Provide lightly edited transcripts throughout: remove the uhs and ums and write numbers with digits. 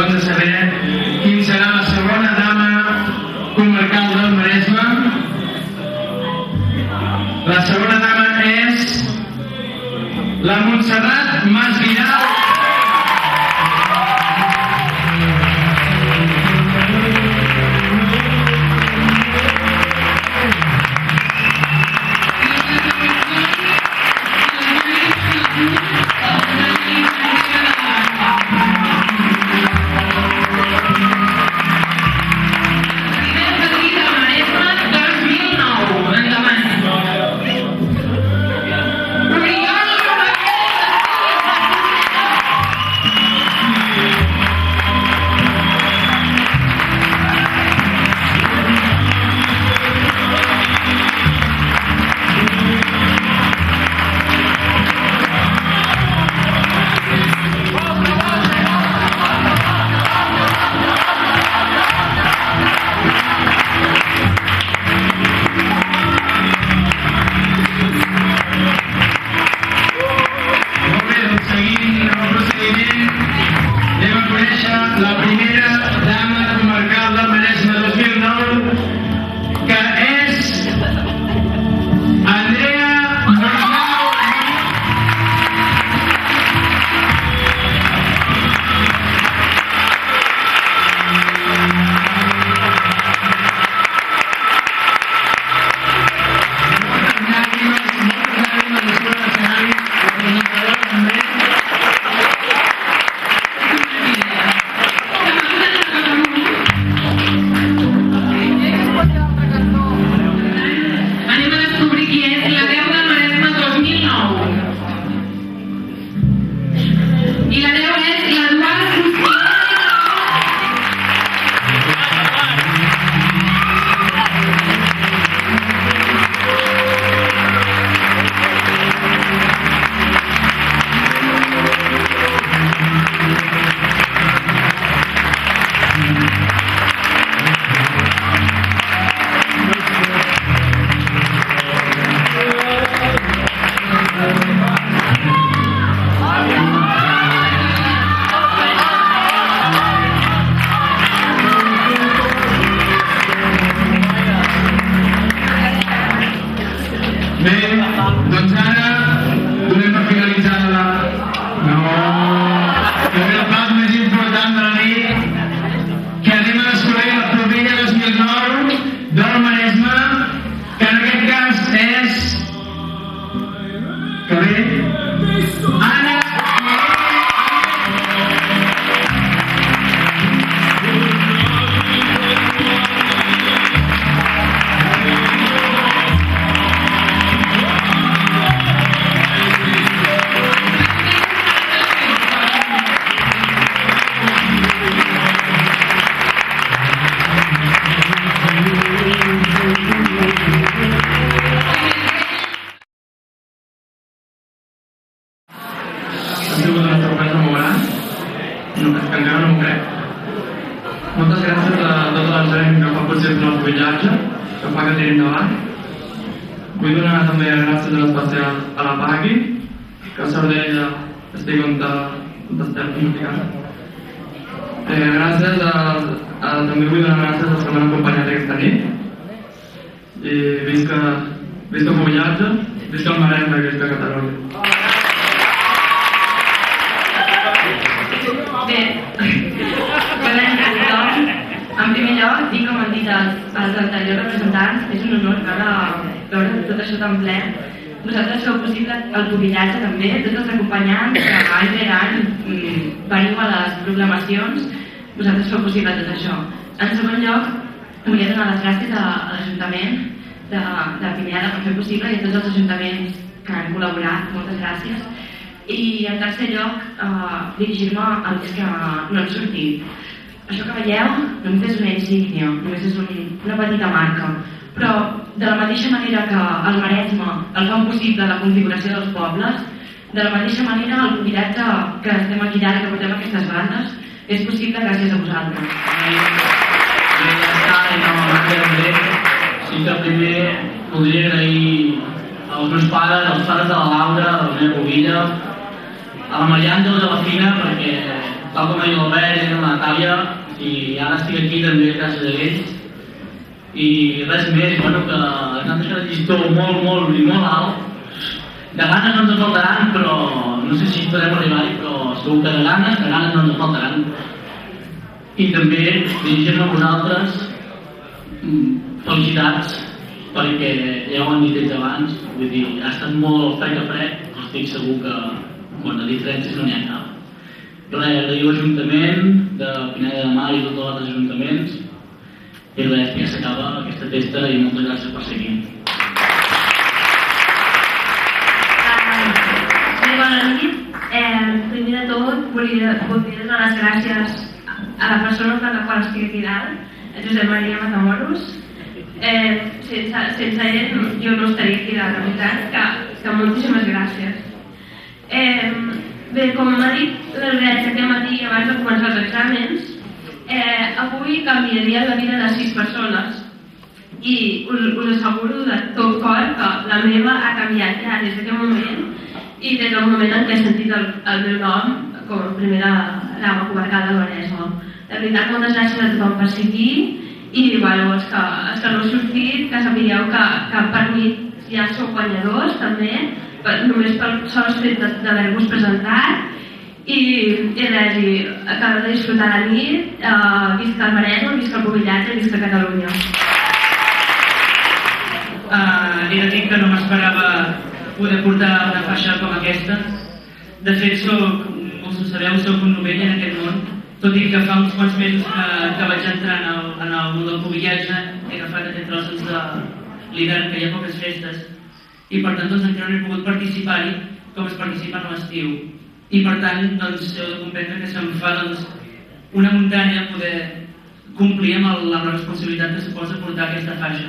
De saber quin serà la segona dama comarcal del Maresme. La segona dama és la Montserrat Masvidal. La primera dama comarcal del Maresme 2009, que és Andrea Marçal. Bé, doncs ara donem per finalitzada la part més important de la nit, que anem a descobrir la Plovilla 2009 del Maresme, que en aquest cas és Anna. Encara no m'ho crec. Moltes gràcies a tota la gent que fa possible el viatge, que fa que tiri endavant. Vull donar també gràcies en especial a la Paqui, que a sort d'ella estic on estem implicats. També vull donar gràcies als que m'han acompanyat aquesta nit. I visca el viatge. visca el Maresme, visca Catalunya. Bé, en primer lloc, dic com han dit els anteriors representants, és un honor veure tot això tan ple. Vosaltres feu possible el pubillatge també, tots els acompanyants que any rere any veniu a les proclamacions, vosaltres feu possible tot això. En segon lloc, volia donar les gràcies a l'Ajuntament de Pineda per fer possible i a tots els ajuntaments que han col·laborat, moltes gràcies. I en tercer lloc, dirigir-me als que no han sortit. Això que veieu només és una insígnia, només és una petita marca, però de la mateixa manera que el Maresme el fan possible la configuració dels pobles, de la mateixa manera el pubillatge que estem aquí ara, que portem aquestes bandes, és possible gràcies a vosaltres. Sí que primer voldria agrair als meus pares, als pares de la Laura, de la meva pubilla, a la Maria Àngels, a la Fina, perquè tal com ha dit l'Albert i la Natàlia, i ara estic aquí també gràcies a ells. I res més, bueno, que han deixat el llistó molt i molt alt. De ganes no ens faltaran, però no sé si podrem arribar-hi, però segur que de ganes no ens faltaran. I també dirigir-me a vosaltres, felicitats, perquè ja ho han dit ells abans, vull dir, ha estat molt fred a fred, estic segur que de diferències no n'hi ha cap. Res, agrair l'Ajuntament de Pineda de Mar i tots els altres ajuntaments, i res, ja s'acaba aquesta festa i moltes gràcies per seguir. Bona nit. Primer de tot, volia donar les gràcies a la persona per la qual estic aquí dalt, a Josep Maria Matamoros. Sense ell jo no estaria aquí dalt, la veritat, que moltíssimes gràcies. Bé, com m'ha dit l'Albert aquest matí abans de començar els exàmens, avui canviaria la vida de 6 persones i us asseguro de tot cor que la meva ha canviat ja des d'aquest moment i des del moment en què he sentit el meu nom com a primera dama comarcal del Maresme. De veritat, moltes gràcies a tothom per ser aquí i bueno, els que no heu sortit, que sapigueu que per mi ja sou guanyadors també, només pel sol fet d'haver-vos presentat i res, acabeu de disfrutar la nit, visca el Maresme, visca el pubillatge, visca Catalunya. He de dir que no m'esperava poder portar una faixa com aquesta. De fet, molts ho sabeu, soc un novell en aquest món, tot i que fa uns quants mesos que vaig entrar en el món del pubillatge, he agafat aquest tros de l'hivern, que hi ha poques festes, i per tant encara no he pogut participar-hi com es participa a l'estiu. I per tant heu de comprendre que se'm fa una muntanya poder complir amb la responsabilitat que suposa portar aquesta faixa.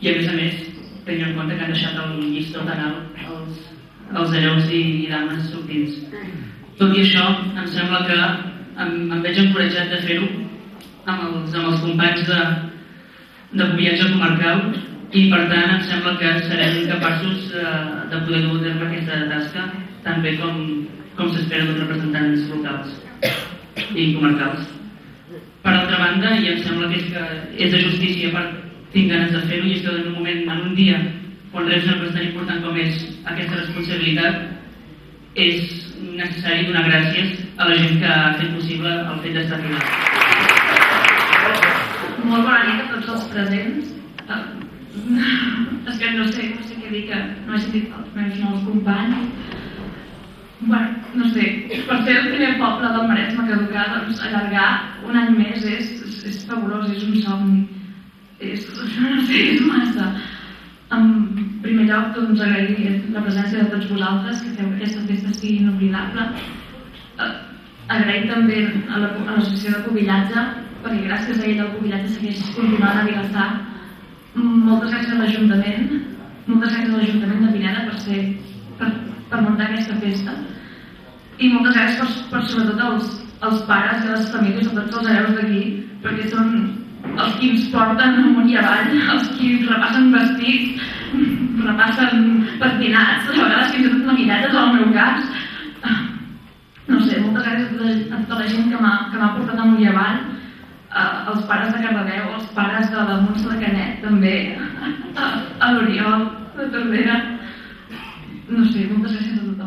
I a més, tenint en compte que han deixat el llistó tan alt els hereus i dames sortits. Tot i això, em sembla que em veig encoratjat de fer-ho amb els companys de pubillatge comarcal i per tant em sembla que serem capaços de poder dur a terme aquesta tasca tan bé com s'espera dels representants locals i comarcals. Per altra banda, i em sembla que és de justícia, tinc ganes de fer-ho, i és que en un moment, en un dia quan reps una cosa tan important com és aquesta responsabilitat, és necessari donar gràcies a la gent que ha fet possible el fet d'estar aquí. Molt bona nit a tots els presents. És que no sé què dir, que no he sentit els meus nous companys. Bueno, no sé, per ser el primer poble del Maresme que educar, doncs allargar un any més és fabulós, és un somni. No sé, és massa. En primer lloc, doncs, agrair la presència de tots vosaltres, que feu que aquesta festa sigui inoblidable. Agrair també a l'associació de pubillatge, perquè gràcies a ell el pubillatge segueix continuant a Vilassar. Moltes gràcies a l'Ajuntament, moltes gràcies a l'Ajuntament de Pineda per muntar aquesta festa. I moltes gràcies per sobretot als pares i a les famílies de tots els hereus d'aquí, perquè són els qui ens porten amunt i avall, els qui repassen vestits, repassen patinats, a vegades fins i tot maquillatges, en el meu cas. No sé, moltes gràcies a tota la gent que m'ha portat amunt i avall, els pares de Cardedeu, els pares de la Montse de Canet també, a l'Oriol, de Tordera. No sé, moltes gràcies a tothom.